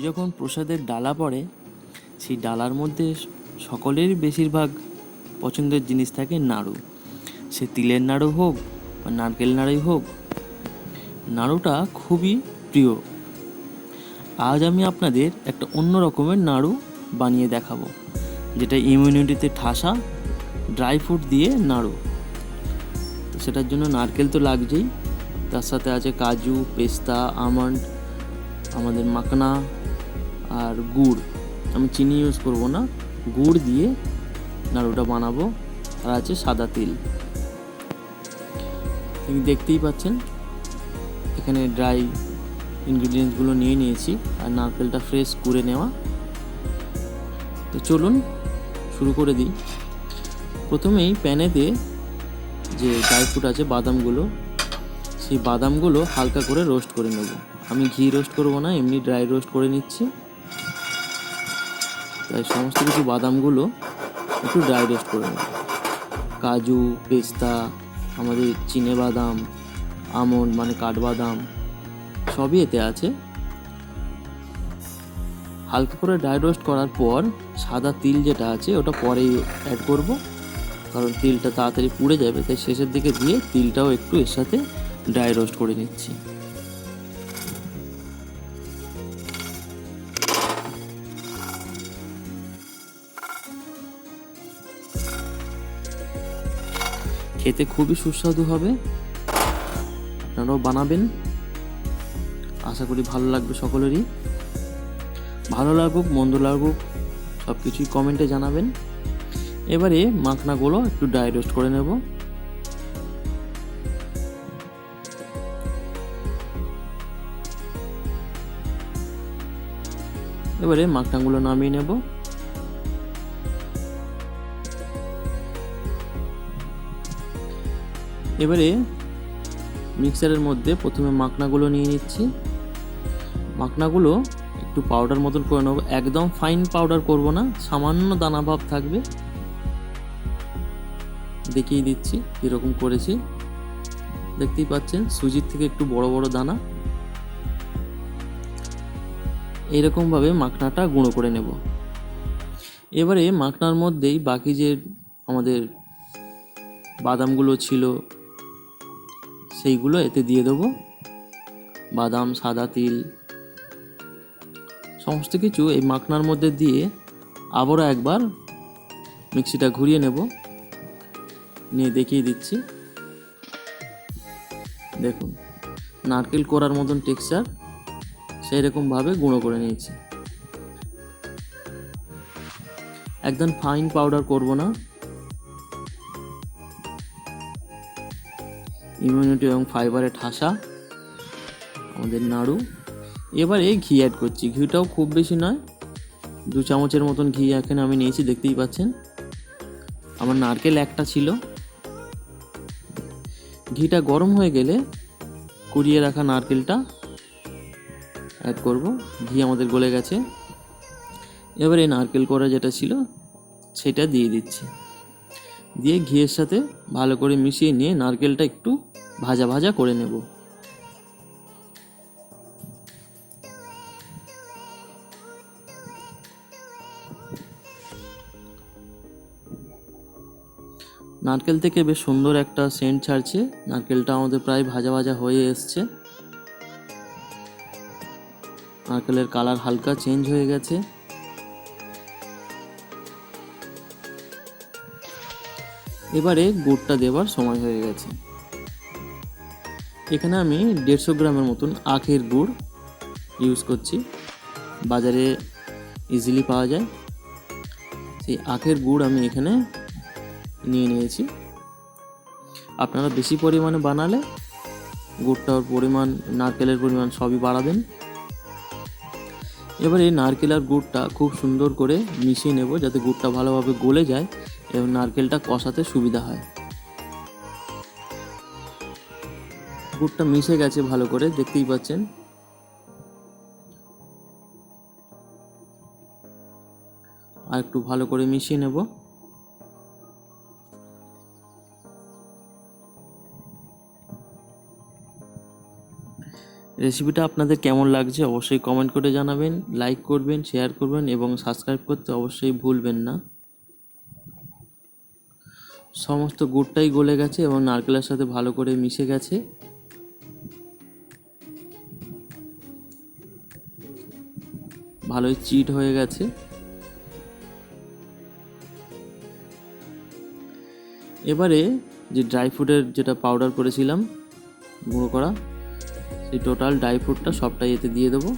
যখন প্রসাদের ডালা পড়ে, সেই ডালার মধ্যে সকলেরই বেশিরভাগ পছন্দের জিনিস থাকে নাড়ু। সে তিলের নাড়ু হোক বা নারকেল নাড়ুই হোক, নাড়ুটা খুবই প্রিয়। আজ আমি আপনাদের একটা অন্য রকমের নাড়ু বানিয়ে দেখাবো, যেটা ইমিউনিটিতে ঠাসা ড্রাই ফ্রুট দিয়ে নাড়ু। তো সেটার জন্য নারকেল তো লাগছেই, তার সাথে আছে কাজু, পেস্তা, আমন্ড, আমাদের মাখনা আর গুড়। আমি চিনি ইউজ করব না, গুড় দিয়ে নাড়ুটা বানাবো। আর আছে সাদা তিল। তুমি দেখতেই পাচ্ছেন এখানে ড্রাই ইনগ্রিডিয়েন্টসগুলো নিয়ে নিয়েছি, আর নারকেলটা ফ্রেশ কুড়ে নেওয়া। তো চলুন শুরু করে দিই। প্রথমেই প্যানেতে যে ড্রাই ফ্রুট আছে বাদামগুলো, সেই বাদামগুলো হালকা করে রোস্ট করে নেব। আমি ঘি রোস্ট করব না, এমনি ড্রাই রোস্ট করে নিচ্ছি। তাই সমস্ত কিছু বাদামগুলো একটু ড্রাই রোস্ট করে নেব। কাজু, পেস্তা, আমাদের চিনে বাদাম, আমন্ড মানে কাঠবাদাম, সবই এতে আছে। হালকা করে ড্রাই রোস্ট করার পর সাদা তিল যেটা আছে ওটা পরেই অ্যাড করব, কারণ তিলটা তাড়াতাড়ি পুড়ে যাবে। তাই শেষের দিকে দিয়ে তিলটাও একটু এর সাথে ড্রাই রোস্ট করে নিচ্ছি। খেতে খুবই সুস্বাদু হবে, আপনারাও বানাবেন। আশা করি ভালো লাগবে সকলেরই। ভালো লাগুক মন্দ লাগুক সব কিছুই কমেন্টে জানাবেন। এবারে মাখনাগুলো একটু ড্রাই রোস্ট করে নেব। এবারে মাখনাগুলো নামিয়ে নেব। এবারে মিক্সারের মধ্যে প্রথমে মাখনাগুলো নিয়ে নিচ্ছি। মাখনাগুলো একটু পাউডার মতন করে নেব, একদম ফাইন পাউডার করব না, সামান্য দানা ভাব থাকবে। দেখিয়ে দিচ্ছি এরকম করেছি, দেখতেই পাচ্ছেন সুজির থেকে একটু বড় বড় দানা। এইরকম ভাবে মাখনাটা গুঁড়ো করে নেব। এবারে মাখনার মধ্যেই বাকি যে আমাদের বাদামগুলো ছিল সেইগুলো এতে দিয়ে দেবো। বাদাম, সাদা তিল, সমস্ত কিছু এই মাখনার মধ্যে দিয়ে আবারও একবার মিক্সিটা ঘুরিয়ে নেব। নিয়ে দেখিয়ে দিচ্ছি, দেখুন নারকেল কোড়ার মতন টেক্সচার, সেই রকমভাবে গুঁড়ো করে নিয়েছি। একদম ফাইন পাউডার করব না। ইমিউনিটি এবং ফাইবারে ঠাসা আমাদের নাড়ু। এবারে ঘি অ্যাড করছি, ঘিটাও খুব বেশি নয়, 2 চামচের মতন ঘি এখানে আমি নিয়েছি, দেখতেই পাচ্ছেন। আমার নারকেল একটা ছিল। ঘিটা গরম হয়ে গেলে কুড়িয়ে রাখা নারকেলটা অ্যাড করব। ঘি আমাদের গলে গেছে। এবারে নারকেল কোড়া যেটা ছিল সেটা দিয়ে দিচ্ছি, দিয়ে ঘিয়ের সাথে ভালো করে মিশিয়ে নিয়ে নারকেলটা একটু ভাজা ভাজা করে নেব। নারকেল থেকে বেশ সুন্দর একটা সেন্ট ছাড়ছে। নারকেলটা আমাদের প্রায় ভাজা ভাজা হয়ে এসছে। নারকেলের কালার হালকা চেঞ্জ হয়ে গেছে। এবারে গুড়টা দেবার সময় হয়ে গেছে। এখানে আমি 150 গ্রামের মতন আখের গুড় ইউজ করছি, বাজারে ইজিলি পাওয়া যায়। সেই আখের গুড় আমি এখানে নিয়ে নিয়েছি। আপনারা বেশি পরিমাণে বানালে গুড়টার পরিমাণ, নারকেলের পরিমাণ সবই বাড়াবেন। এবারে নারকেল আর গুড়টা খুব সুন্দর করে মিশিয়ে নেব, যাতে গুড়টা ভালোভাবে গলে যায় এবং নারকেলটা কষাতে সুবিধা হয়। গুড়টা মিশে গেছে ভালো করে, দেখতেই পাচ্ছেন। আর একটু ভালো করে মিশিয়ে নেব। রেসিপিটা আপনাদের কেমন লাগছে অবশ্যই কমেন্ট করে জানাবেন, লাইক করবেন, শেয়ার করবেন এবং সাবস্ক্রাইব করতে অবশ্যই ভুলবেন না। সমস্ত গুড়টাই গলে গেছে এবং নারকেলের সাথে ভালো করে মিশে গেছে। ভালোই চিট হয়ে গেছে। এবারে যে ড্রাই ফ্রুটের যেটা পাউডার করেছিলাম গুঁড়ো করা, সেই টোটাল ড্রাই ফ্রুটটা সবটাই এতে দিয়ে দেবো।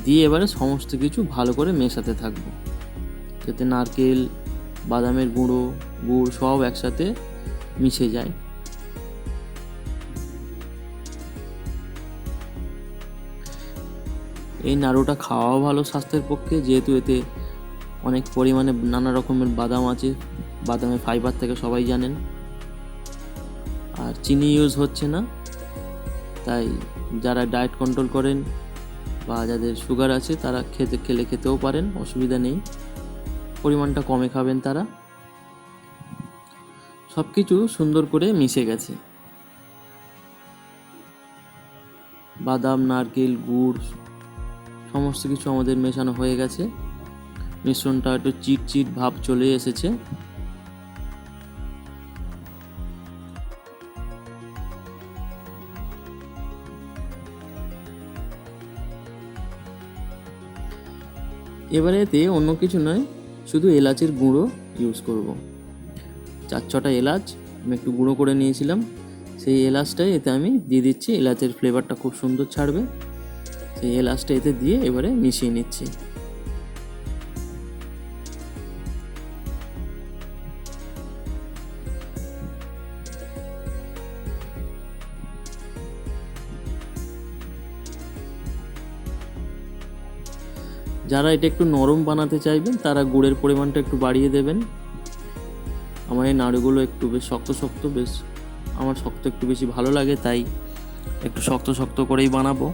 দিয়ে এবারে সমস্ত কিছু ভালো করে মেশাতে থাকবো, যাতে নারকেল, বাদামের গুঁড়ো, গুড় সব একসাথে মিশে যায়। এই নাড়ুটা খাওয়াও ভালো স্বাস্থ্যের পক্ষে, যেহেতু এতে অনেক পরিমাণে নানা রকমের বাদাম আছে। বাদামের ফাইবার থেকে সবাই জানেন। আর চিনি ইউজ হচ্ছে না, তাই যারা ডায়েট কন্ট্রোল করেন বা যাদের সুগার আছে তারা খেতেও পারেন, অসুবিধা নেই। পরিমাণটা কমে খাবেন তারা। সব কিছু সুন্দর করে মিশে গেছে। বাদাম, নারকেল, গুড় সমস্ত কিছু আমাদের মেশানো হয়ে গেছে। মিশ্রণটা একটু চিট ভাব চলে এসেছে। এবারে এতে অন্য কিছু নয়, শুধু এলাচের গুঁড়ো ইউজ করব। 4-6টা এলাচ আমি একটু গুঁড়ো করে নিয়েছিলাম, সেই এলাচটাই এতে আমি দিয়ে দিচ্ছি। এলাচের ফ্লেভারটা খুব সুন্দর ছাড়বে। সেই এলাচটা এতে দিয়ে এবারে মিশিয়ে নিচ্ছি। যারা এটা একটু নরম বানাতে চাইবেন তারা গুড়ের পরিমাণটা একটু বাড়িয়ে দেবেন। আমার এই নাড়ুগুলো একটু বেশ শক্ত, বেশ আমার শক্ত একটু বেশি ভালো লাগে, তাই একটু শক্ত করেই বানাবো।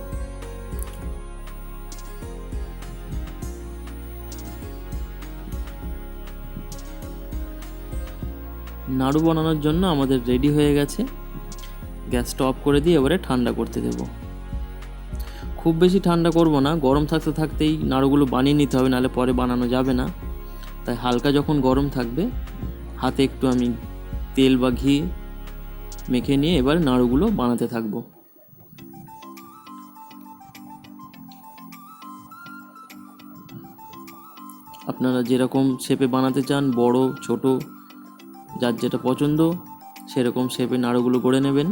নাড়ু বানানোর জন্য আমাদের রেডি হয়ে গেছে। গ্যাসটা অফ করে দিয়ে এবারে ঠান্ডা করতে দেব। খুব বেশি ঠান্ডা করব না, গরম থাকতে থাকতেই নাড়ুগুলো বানিয়ে নিতে হবে, নাহলে পরে বানানো যাবে না। তাই হালকা যখন গরম থাকবে হাতে একটু আমি তেল বা ঘি মেখে নিয়ে এবার নাড়ুগুলো বানাতে থাকবো। আপনারা যেরকম শেপে বানাতে চান, বড় ছোট যার যেটা পছন্দ সেরকম শেপে নাড়ুগুলো গড়ে নেবেন।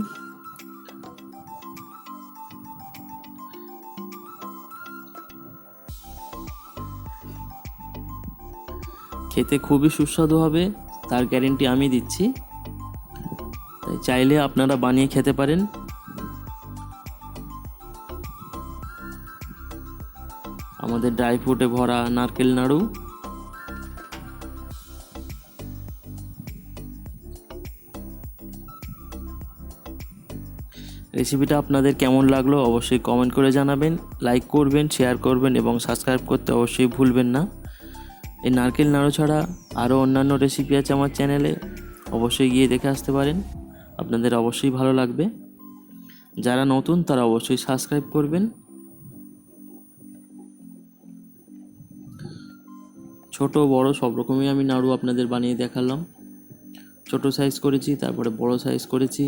খেতে খুবই সুস্বাদু হবে, তার গ্যারেন্টি আমি দিচ্ছি। তাই চাইলে আপনারা বানিয়ে খেতে পারেন। আমাদের ড্রাই ফ্রুটে ভরা নারকেল নাড়ু। রেসিপিটা আপনাদের কেমন লাগলো অবশ্যই কমেন্ট করে জানাবেন, লাইক করবেন, শেয়ার করবেন এবং সাবস্ক্রাইব করতে অবশ্যই ভুলবেন না। এই নারকেল নাড়ু ছাড়া আরও অন্যান্য রেসিপি আছে আমার চ্যানেলে, অবশ্যই গিয়ে দেখে আসতে পারেন, আপনাদের অবশ্যই ভালো লাগবে। যারা নতুন তারা অবশ্যই সাবস্ক্রাইব করবেন। ছোট বড় সব রকমই আমি নাড়ু আপনাদের বানিয়ে দেখালাম। ছোট সাইজ করেছি, তারপরে বড় সাইজ করেছি।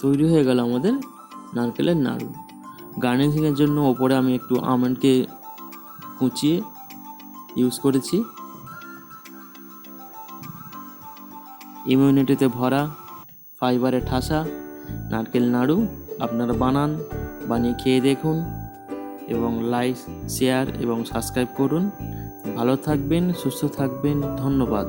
তৈরি হয়ে গেল আমাদের নারকেলের নাড়ু। গার্নিশিংয়ের জন্য ওপরে আমি একটু আমন্ডকে কুচিয়ে ইউজ করেছি। ইমিউনিটিতে ভরা, ফাইবারে ঠাসা নারকেল নাড়ু আপনারা বানিয়ে খেয়ে দেখুন এবং লাইক, শেয়ার এবং সাবস্ক্রাইব করুন। ভালো থাকবেন, সুস্থ থাকবেন। ধন্যবাদ।